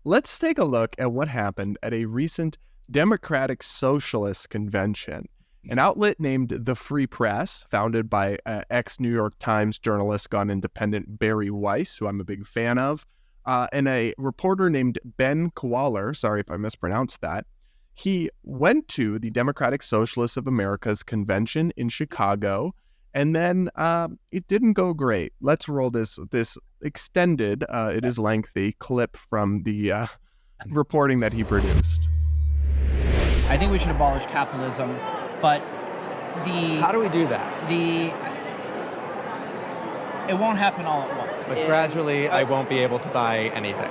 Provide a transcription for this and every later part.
Let's take a look at what happened at a recent Democratic Socialist convention. An outlet named The Free Press, founded by ex-New York Times journalist gone independent Barry Weiss, who I'm a big fan of, and a reporter named Ben Kowaler, sorry if I mispronounced that, he went to the Democratic Socialists of America's convention in Chicago, and then it didn't go great. Let's roll this extended, it is lengthy, clip from the reporting that he produced. I think we should abolish capitalism, but How do we do that? It won't happen all at once. But gradually, I won't be able to buy anything.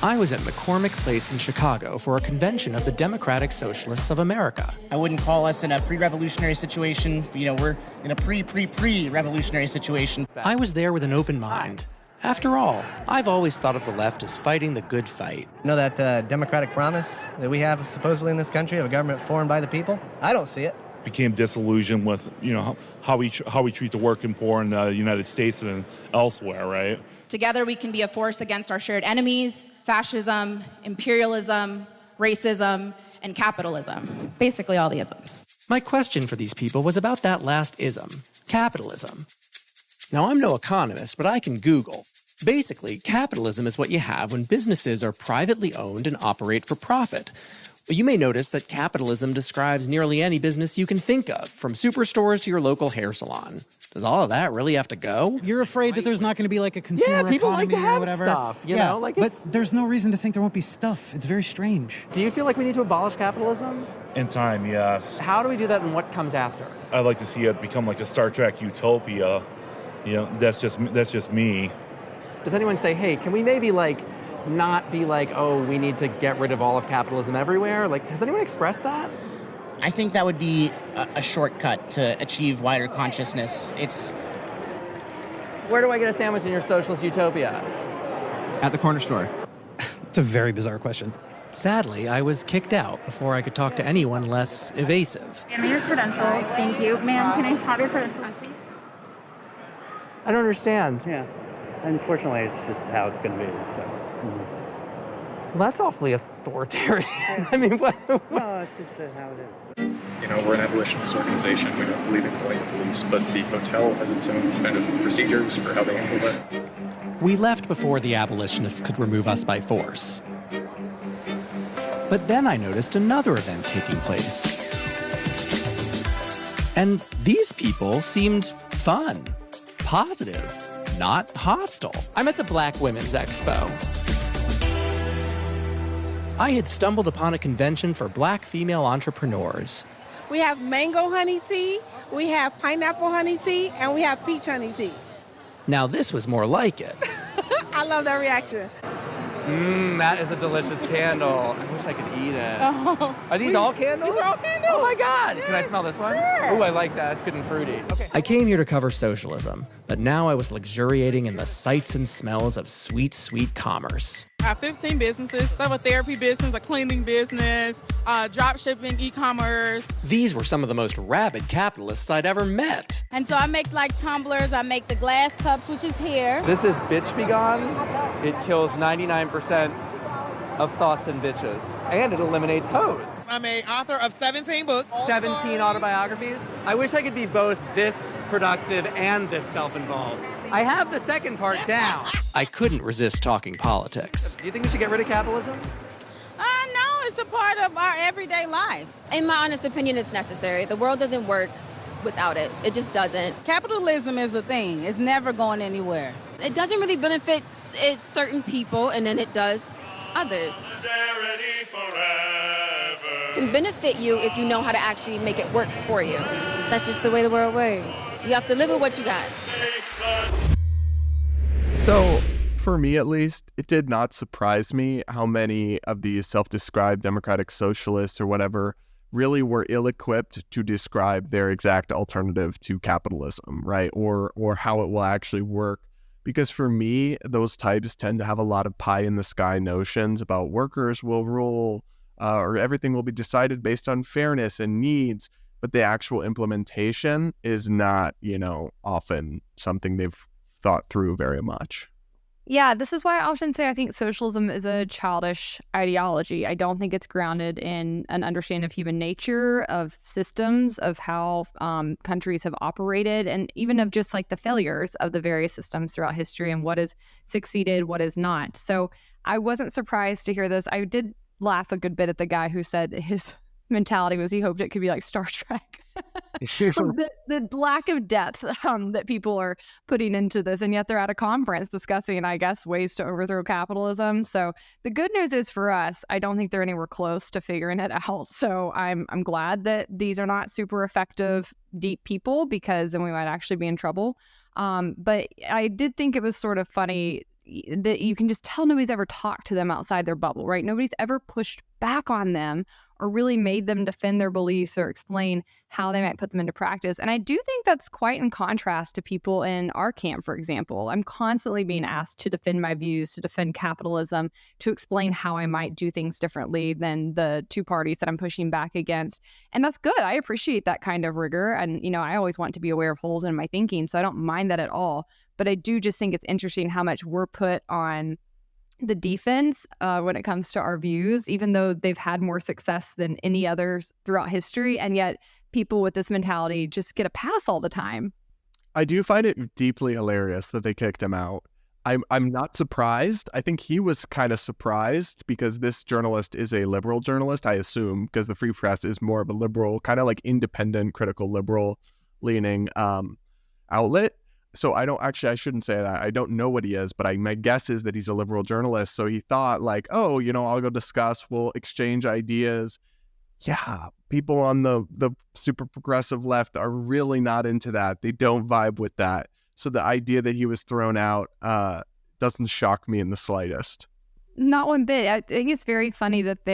I was at McCormick Place in Chicago for a convention of the Democratic Socialists of America. I wouldn't call us in a pre-revolutionary situation. We're in a pre-revolutionary situation. I was there with an open mind. After all, I've always thought of the left as fighting the good fight. You know that democratic promise that we have supposedly in this country of a government formed by the people? I don't see it. Became disillusioned with, how we treat the working poor in the United States and elsewhere, right? Together we can be a force against our shared enemies, fascism, imperialism, racism, and capitalism. Basically all the isms. My question for these people was about that last ism, capitalism. Now, I'm no economist, but I can Google. Basically, capitalism is what you have when businesses are privately owned and operate for profit. You may notice that capitalism describes nearly any business you can think of, from superstores to your local hair salon. Does all of that really have to go? You're afraid that there's not going to be like a consumer people economy like to have or whatever. Stuff, you know? But there's no reason to think there won't be stuff. It's very strange. Do you feel like we need to abolish capitalism? In time, yes. How do we do that and what comes after? I'd like to see it become like a Star Trek utopia. That's just me. Does anyone say, hey, can we maybe not be we need to get rid of all of capitalism everywhere? Has anyone expressed that? I think that would be a shortcut to achieve wider consciousness. Where do I get a sandwich in your socialist utopia? At the corner store. It's a very bizarre question. Sadly, I was kicked out before I could talk to anyone less evasive. Give me your credentials. Thank you. Ma'am, can I have your credentials, please? I don't understand. Yeah. Unfortunately, it's just how it's going to be. So. Well, that's awfully authoritarian. I mean, what? No, it's just how it is. We're an abolitionist organization. We don't believe in polite police, but the hotel has its own kind of procedures for how they handle it. We left before the abolitionists could remove us by force. But then I noticed another event taking place. And these people seemed fun, positive, not hostile. I'm at the Black Women's Expo. I had stumbled upon a convention for Black female entrepreneurs. We have mango honey tea, we have pineapple honey tea, and we have peach honey tea. Now this was more like it. I love that reaction. That is a delicious candle. I wish I could eat it. Oh. Are these all candles? These are all candles. Oh my God. Yes. Can I smell this one? Sure. Ooh, I like that. It's good and fruity. Okay. I came here to cover socialism, but now I was luxuriating in the sights and smells of sweet, sweet commerce. I have 15 businesses. So I have a therapy business, a cleaning business, drop shipping, e-commerce. These were some of the most rabid capitalists I'd ever met. And so I make tumblers, I make the glass cups, which is here. This is Bitch Be Gone. It kills 99% of thoughts and bitches. And it eliminates hoes. I'm an author of 17 books. 17 autobiographies. I wish I could be both this productive and this self-involved. I have the second part down. I couldn't resist talking politics. Do you think we should get rid of capitalism? No, it's a part of our everyday life. In my honest opinion, it's necessary. The world doesn't work without it. It just doesn't. Capitalism is a thing. It's never going anywhere. It doesn't really benefit certain people, and then it does others. It can benefit you if you know how to actually make it work for you. That's just the way the world works. You have to live with what you got. So, for me at least, it did not surprise me how many of these self-described democratic socialists or whatever really were ill-equipped to describe their exact alternative to capitalism, right? Or how it will actually work. Because for me, those types tend to have a lot of pie-in-the-sky notions about workers will rule, or everything will be decided based on fairness and needs. But the actual implementation is not, often something they've thought through very much. Yeah, this is why I often say I think socialism is a childish ideology. I don't think it's grounded in an understanding of human nature, of systems, of how countries have operated, and even of just like the failures of the various systems throughout history and what has succeeded, what is not. So I wasn't surprised to hear this. I did laugh a good bit at the guy who said his mentality was he hoped it could be like Star Trek. the lack of depth that people are putting into this, and yet they're at a conference discussing, I guess, ways to overthrow capitalism. So the good news is for us, I don't think they're anywhere close to figuring it out. So I'm glad that these are not super effective, deep people, because then we might actually be in trouble. But I did think it was sort of funny that you can just tell nobody's ever talked to them outside their bubble, right? Nobody's ever pushed back on them or really made them defend their beliefs or explain how they might put them into practice. And I do think that's quite in contrast to people in our camp, for example. I'm constantly being asked to defend my views, to defend capitalism, to explain how I might do things differently than the two parties that I'm pushing back against. And that's good. I appreciate that kind of rigor. And, you know, I always want to be aware of holes in my thinking, so I don't mind that at all. But I do just think it's interesting how much we're put on the defense when it comes to our views, even though they've had more success than any others throughout history. And yet people with this mentality just get a pass all the time. I do find it deeply hilarious that they kicked him out. I'm not surprised. I think he was kind of surprised because this journalist is a liberal journalist, I assume, because the Free Press is more of a liberal, kind of like independent, critical, liberal leaning outlet. So I shouldn't say that. I don't know what he is, but my guess is that he's a liberal journalist. So he thought like, oh, you know, I'll go discuss, we'll exchange ideas. Yeah, people on the super progressive left are really not into that. They don't vibe with that. So the idea that he was thrown out doesn't shock me in the slightest. Not one bit. I think it's very funny that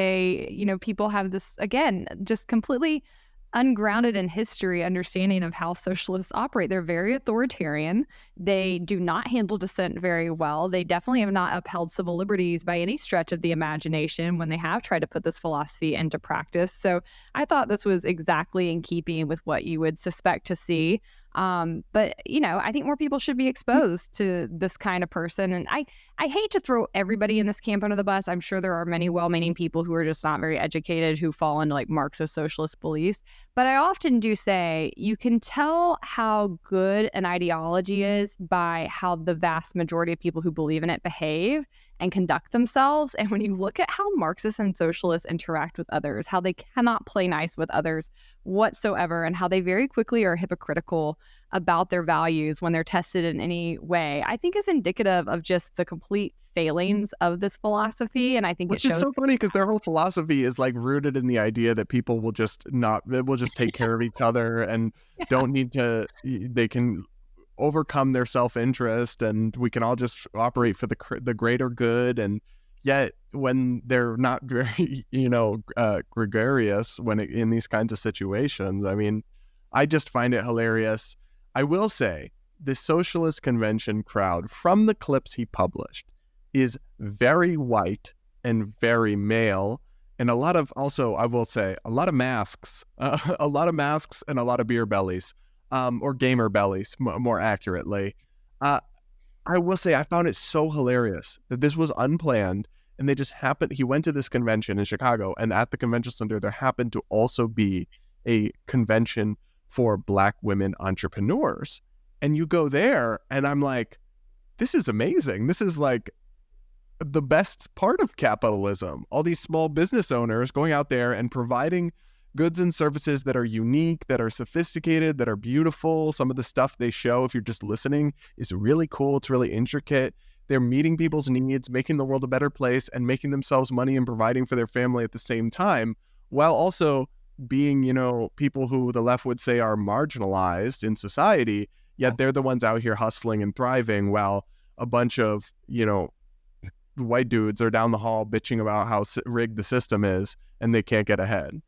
people have this, again, just completely ungrounded in history understanding of how socialists operate. They're very authoritarian. They do not handle dissent very well. They definitely have not upheld civil liberties by any stretch of the imagination when they have tried to put this philosophy into practice. So I thought this was exactly in keeping with what you would suspect to see. But, I think more people should be exposed to this kind of person. And I hate to throw everybody in this camp under the bus. I'm sure there are many well-meaning people who are just not very educated who fall into like Marxist socialist beliefs. But I often do say you can tell how good an ideology is by how the vast majority of people who believe in it behave and conduct themselves. And when you look at how Marxists and socialists interact with others, how they cannot play nice with others whatsoever, and how they very quickly are hypocritical about their values when they're tested in any way, I think is indicative of just the complete failings of this philosophy. And I think Which is so funny because their whole philosophy is like rooted in the idea that people will just take care of each other and don't need to, they can overcome their self-interest and we can all just operate for the greater good. And yet when they're not very, gregarious in these kinds of situations, I mean, I just find it hilarious. I will say the socialist convention crowd, from the clips he published, is very white and very male. And a lot of masks, a lot of masks and a lot of beer bellies. Or gamer bellies, more accurately. I will say I found it so hilarious that this was unplanned and they just happened. He went to this convention in Chicago, and at the convention center, there happened to also be a convention for Black women entrepreneurs. And you go there, and I'm like, this is amazing. This is like the best part of capitalism. All these small business owners going out there and providing goods and services that are unique, that are sophisticated, that are beautiful. Some of the stuff they show, if you're just listening, is really cool. It's really intricate. They're meeting people's needs, making the world a better place, and making themselves money and providing for their family at the same time, while also being, people who the left would say are marginalized in society, yet they're the ones out here hustling and thriving, while a bunch of, white dudes are down the hall bitching about how rigged the system is and they can't get ahead.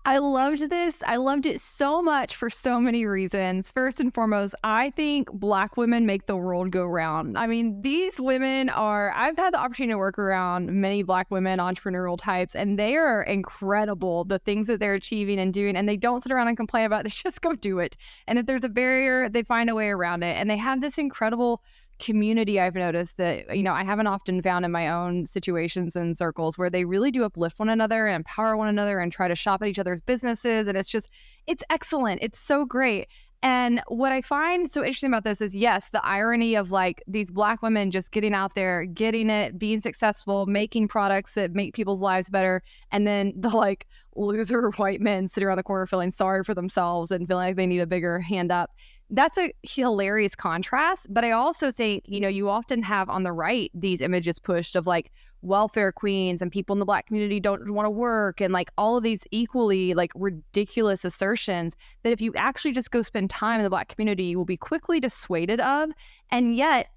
I loved this. I loved it so much for so many reasons. First and foremost, I think Black women make the world go round. I mean, these women I've had the opportunity to work around many Black women, entrepreneurial types, and they are incredible, the things that they're achieving and doing, and they don't sit around and complain about it. They just go do it. And if there's a barrier, they find a way around it. And they have this incredible community, I've noticed, that I haven't often found in my own situations and circles, where they really do uplift one another and empower one another and try to shop at each other's businesses. And it's excellent. It's so great. And what I find so interesting about this is, yes, the irony of like these Black women just getting out there, getting it, being successful, making products that make people's lives better, and then the like loser white men sitting around the corner feeling sorry for themselves and feeling like they need a bigger hand up. That's a hilarious contrast. But I also think, you often have on the right these images pushed of like welfare queens and people in the Black community don't want to work, and like all of these equally like ridiculous assertions that if you actually just go spend time in the Black community, you will be quickly dissuaded of. And yet,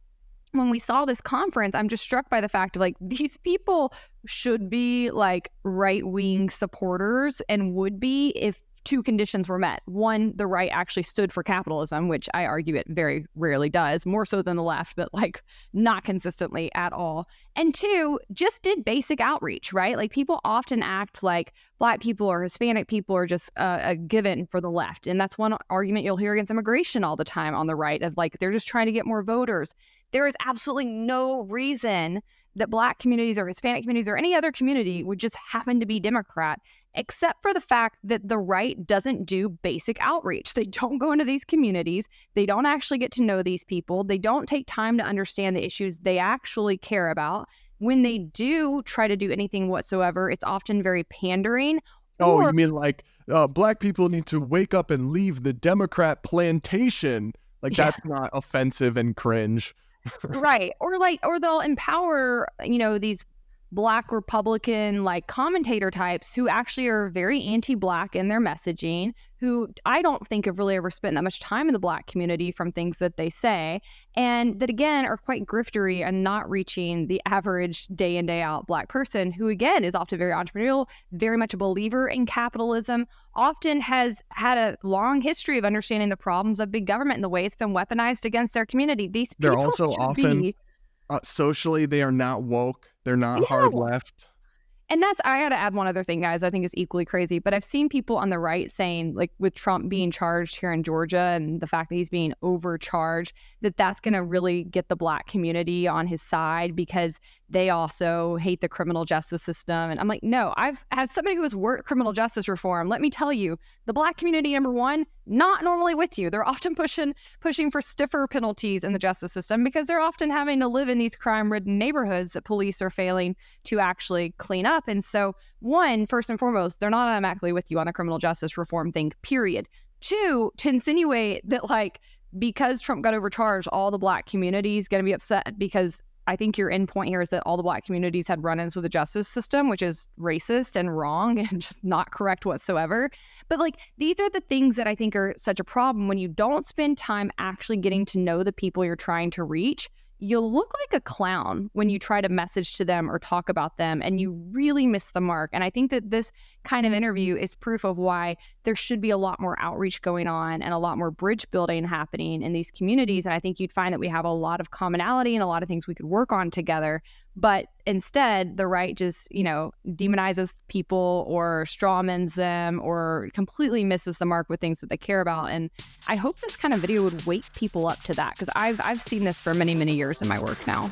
when we saw this conference, I'm just struck by the fact of like these people should be like right-wing supporters and would be if two conditions were met. One, the right actually stood for capitalism, which I argue it very rarely does, more so than the left, but like not consistently at all. And two, just did basic outreach, right? Like people often act like Black people or Hispanic people are just a given for the left. And that's one argument you'll hear against immigration all the time on the right, of like they're just trying to get more voters. There is absolutely no reason that Black communities or Hispanic communities or any other community would just happen to be Democrat, except for the fact that the right doesn't do basic outreach. They don't go into these communities. They don't actually get to know these people. They don't take time to understand the issues they actually care about. When they do try to do anything whatsoever, it's often very pandering. Oh, you mean like Black people need to wake up and leave the Democrat plantation? Like that's not offensive and cringe. Right. Or they'll empower, these Black Republican like commentator types who actually are very anti-Black in their messaging, who I don't think have really ever spent that much time in the Black community from things that they say, and that again are quite griftery and not reaching the average day in, day out Black person, who again is often very entrepreneurial, very much a believer in capitalism, often has had a long history of understanding the problems of big government and the way it's been weaponized against their community. These people they're also often socially, they are not woke. They're not hard left. And I got to add one other thing, guys, I think is equally crazy. But I've seen people on the right saying, like with Trump being charged here in Georgia and the fact that he's being overcharged, that's going to really get the Black community on his side because they also hate the criminal justice system. And I'm like, no, as somebody who has worked criminal justice reform, let me tell you, the Black community, number one, not normally with you. They're often pushing for stiffer penalties in the justice system because they're often having to live in these crime-ridden neighborhoods that police are failing to actually clean up. And so, one, first and foremost, they're not automatically with you on the criminal justice reform thing, period. Two, to insinuate that like because Trump got overcharged, all the Black community is going to be upset because I think your end point here is that all the Black communities had run-ins with the justice system, which is racist and wrong and just not correct whatsoever. But like, these are the things that I think are such a problem when you don't spend time actually getting to know the people you're trying to reach. You'll look like a clown when you try to message to them or talk about them, and you really miss the mark. And I think that this kind of interview is proof of why there should be a lot more outreach going on and a lot more bridge building happening in these communities. And I think you'd find that we have a lot of commonality and a lot of things we could work on together. But instead, the right just, demonizes people or strawmans them or completely misses the mark with things that they care about. And I hope this kind of video would wake people up to that, because I've seen this for many, many years in my work now.